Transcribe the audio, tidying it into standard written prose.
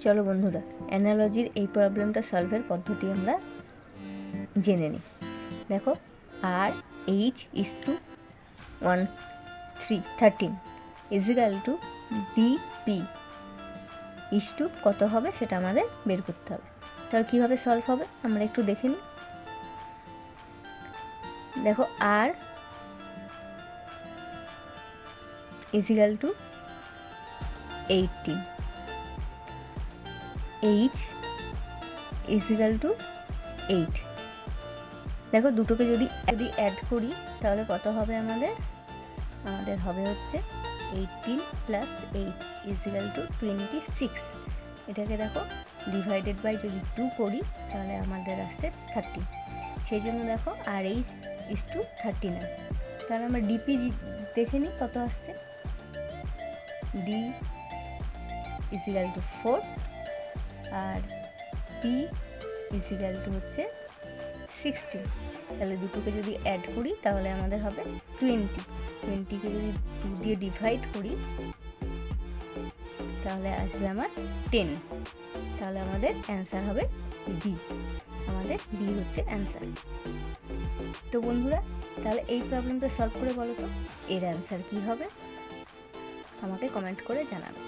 চলো বন্ধুরা, অ্যানালজির এই প্রবলেমটা সলভের পদ্ধতি আমরা জেনে নিই। দেখো, R H is to 13 is equal to DP is to কত হবে সেটা আমাদের বের করতে হবে। তাহলে কীভাবে সলভ হবে আমরা একটু দেখে নিই। দেখো, R is equal to 18, H is equal to 8। দেখো, দুটোকে যদি অ্যাড করি তাহলে কত হবে আমাদের হবে হচ্ছে 18 প্লাস 8 ইজিক্যাল টু 26। এটাকে দেখো ডিভাইডেড বাই যদি 2 করি তাহলে আমাদের আসছে 30। সেই জন্য দেখো আর এইচ ইজ টু 39। তাহলে আমরা ডিপি দেখে নিই কত আসছে। ডি ইজিক্যাল টু 4 আর পি ইজিক্যাল টু হচ্ছে 16। তাহলে দুটোকে যদি অ্যাড করি তাহলে আমাদের হবে 20কে যদি 2 দিয়ে ডিভাইড করি তাহলে আসবে আমার 10। তাহলে আমাদের অ্যান্সার হবে বি। আমাদের বি হচ্ছে অ্যান্সার। তো বন্ধুরা, তাহলে এই প্রবলেমটা সলভ করে বলো তো এর অ্যান্সার কী হবে, আমাকে কমেন্ট করে জানাবে।